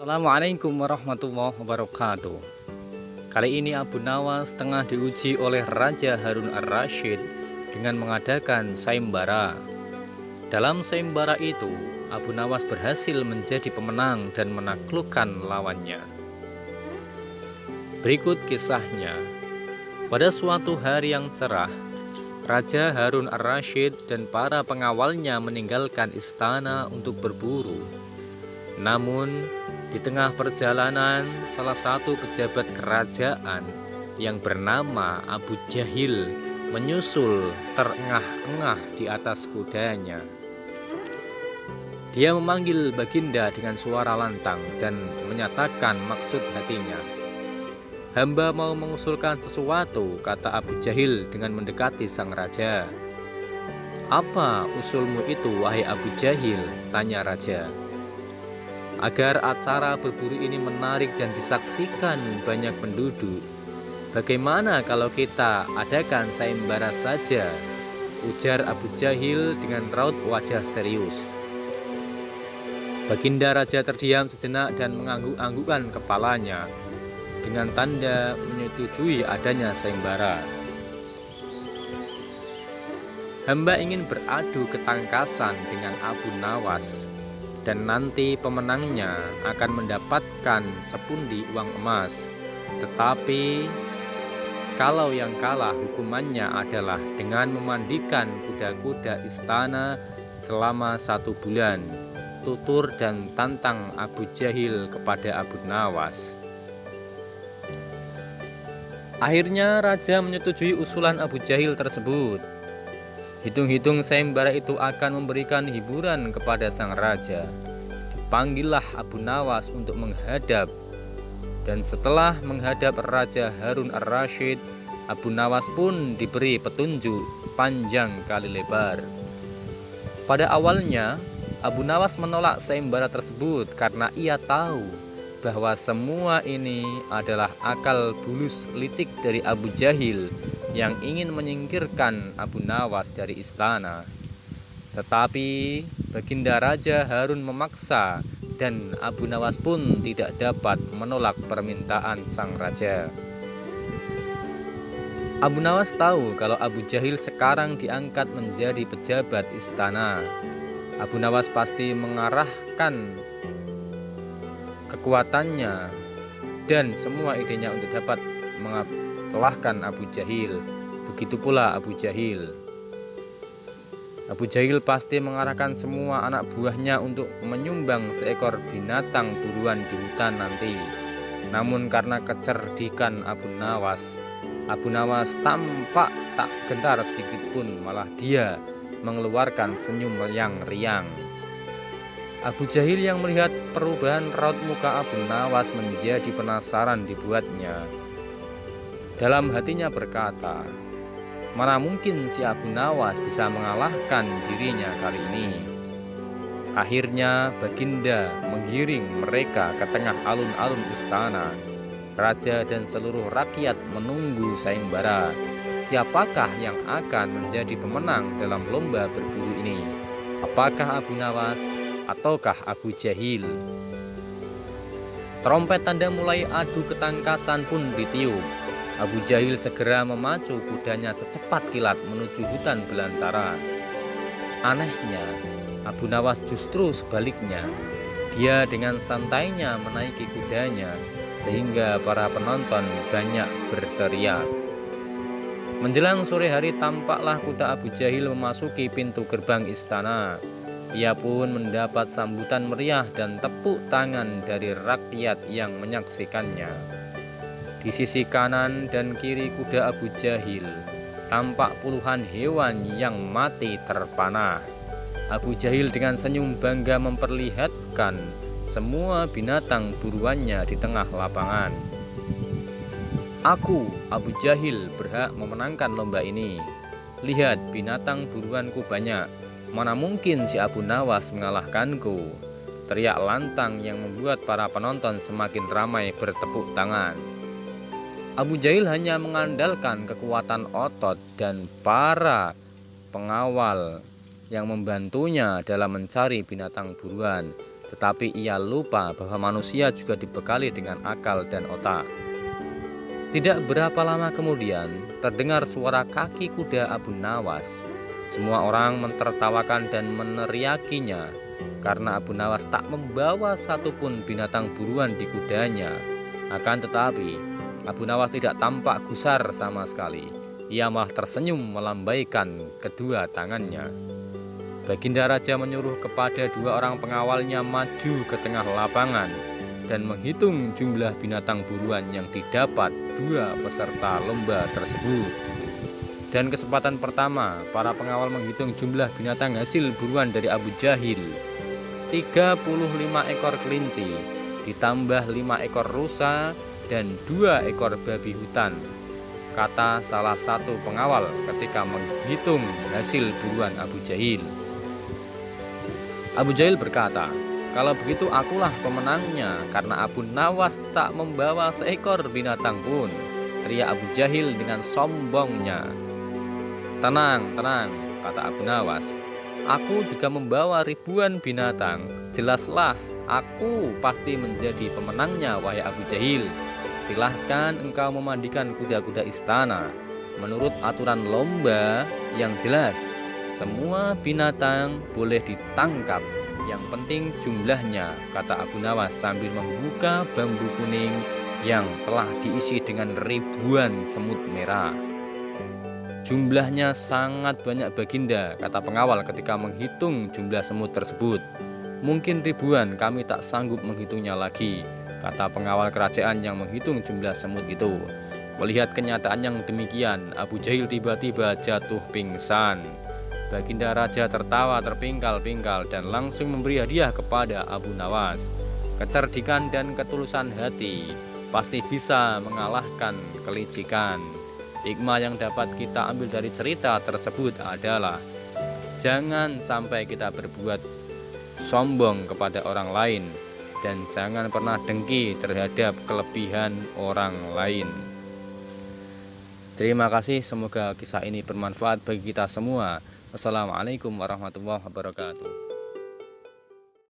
Assalamualaikum warahmatullahi wabarakatuh. Kali ini Abu Nawas tengah diuji oleh Raja Harun ar-Rasyid dengan mengadakan sayembara. Dalam sayembara itu, Abu Nawas berhasil menjadi pemenang dan menaklukkan lawannya. Berikut kisahnya. Pada suatu hari yang cerah, Raja Harun ar-Rasyid dan para pengawalnya meninggalkan istana untuk berburu. Namun, di tengah perjalanan, salah satu pejabat kerajaan yang bernama Abu Jahil menyusul terengah-engah di atas kudanya. Dia memanggil Baginda dengan suara lantang dan menyatakan maksud hatinya. "Hamba mau mengusulkan sesuatu," kata Abu Jahil dengan mendekati sang raja. "Apa usulmu itu, wahai Abu Jahil?" tanya raja. "Agar acara berburu ini menarik dan disaksikan banyak penduduk, bagaimana kalau kita adakan sayembara saja?" ujar Abu Jahil dengan raut wajah serius. Baginda raja terdiam sejenak dan mengangguk-anggukkan kepalanya dengan tanda menyetujui adanya sayembara. "Hamba ingin beradu ketangkasan dengan Abu Nawas, dan nanti pemenangnya akan mendapatkan sepundi uang emas. Tetapi kalau yang kalah, hukumannya adalah dengan memandikan kuda-kuda istana selama 1 bulan," tutur dan tantang Abu Jahil kepada Abu Nawas. Akhirnya raja menyetujui usulan Abu Jahil tersebut. Hitung-hitung sayembara itu akan memberikan hiburan kepada sang raja. Dipanggillah Abu Nawas untuk menghadap, dan setelah menghadap Raja Harun ar-Rasyid, Abu Nawas pun diberi petunjuk panjang kali lebar. Pada awalnya, Abu Nawas menolak sayembara tersebut karena ia tahu bahwa semua ini adalah akal bulus licik dari Abu Jahil yang ingin menyingkirkan Abu Nawas dari istana. Tetapi Baginda Raja Harun memaksa, dan Abu Nawas pun tidak dapat menolak permintaan sang raja. Abu Nawas tahu kalau Abu Jahil sekarang diangkat menjadi pejabat istana. Abu Nawas pasti mengarahkan kekuatannya dan semua idenya untuk dapat mengalahkan Abu Jahil. Begitu pula Abu Jahil. Abu Jahil pasti mengarahkan semua anak buahnya untuk menyumbang seekor binatang buruan di hutan nanti. Namun karena kecerdikan Abu Nawas tampak tak gentar sedikit pun, malah dia mengeluarkan senyum yang riang. Abu Jahil yang melihat perubahan raut muka Abu Nawas menjadi penasaran dibuatnya. Dalam hatinya berkata, mana mungkin si Abu Nawas bisa mengalahkan dirinya kali ini. Akhirnya Baginda menggiring mereka ke tengah alun-alun istana. Raja dan seluruh rakyat menunggu sayembara. Siapakah yang akan menjadi pemenang dalam lomba berburu ini? Apakah Abu Nawas ataukah Abu Jahil? Trompet tanda mulai adu ketangkasan pun ditiup. Abu Jahil segera memacu kudanya secepat kilat menuju hutan belantara. Anehnya, Abu Nawas justru sebaliknya. Dia dengan santainya menaiki kudanya sehingga para penonton banyak berteriak. Menjelang sore hari, tampaklah kuda Abu Jahil memasuki pintu gerbang istana. Ia pun mendapat sambutan meriah dan tepuk tangan dari rakyat yang menyaksikannya. Di sisi kanan dan kiri kuda Abu Jahil tampak puluhan hewan yang mati terpanah. Abu Jahil dengan senyum bangga memperlihatkan semua binatang buruannya di tengah lapangan. "Aku, Abu Jahil, berhak memenangkan lomba ini. Lihat, binatang buruanku banyak. Mana mungkin si Abu Nawas mengalahkanku?" teriak lantang yang membuat para penonton semakin ramai bertepuk tangan. Abu Jahil hanya mengandalkan kekuatan otot dan para pengawal yang membantunya dalam mencari binatang buruan. tetapi ia lupa bahwa manusia juga dibekali dengan akal dan otak. Tidak berapa lama kemudian, terdengar suara kaki kuda Abu Nawas. Semua orang mentertawakan dan meneriakinya karena Abu Nawas tak membawa satupun binatang buruan di kudanya. Akan tetapi, Abu Nawas tidak tampak gusar sama sekali. Ia malah tersenyum melambaikan kedua tangannya. Baginda Raja menyuruh kepada 2 orang pengawalnya maju ke tengah lapangan dan menghitung jumlah binatang buruan yang didapat 2 peserta lomba tersebut. Dan kesempatan pertama, para pengawal menghitung jumlah binatang hasil buruan dari Abu Jahil. 35 ekor kelinci, ditambah 5 ekor rusa dan 2 ekor babi hutan, kata salah satu pengawal ketika menghitung hasil buruan Abu Jahil. Abu Jahil berkata, "Kalau begitu akulah pemenangnya karena Abu Nawas tak membawa seekor binatang pun," teriak Abu Jahil dengan sombongnya. "Tenang, tenang," kata Abu Nawas. "Aku juga membawa ribuan binatang. Jelaslah aku pasti menjadi pemenangnya, wahai Abu Jahil. Silahkan engkau memandikan kuda-kuda istana. Menurut aturan lomba yang jelas, semua binatang boleh ditangkap. Yang penting jumlahnya," kata Abu Nawas sambil membuka bambu kuning yang telah diisi dengan ribuan semut merah. "Jumlahnya sangat banyak Baginda," kata pengawal ketika menghitung jumlah semut tersebut. "Mungkin ribuan, kami tak sanggup menghitungnya lagi," kata pengawal kerajaan yang menghitung jumlah semut itu. Melihat kenyataan yang demikian, Abu Jahil tiba-tiba jatuh pingsan. Baginda Raja tertawa terpingkal-pingkal dan langsung memberi hadiah kepada Abu Nawas. Kecerdikan dan ketulusan hati pasti bisa mengalahkan kelicikan. Hikmah yang dapat kita ambil dari cerita tersebut adalah jangan sampai kita berbuat sombong kepada orang lain dan jangan pernah dengki terhadap kelebihan orang lain. Terima kasih, semoga kisah ini bermanfaat bagi kita semua. Wassalamualaikum warahmatullahi wabarakatuh.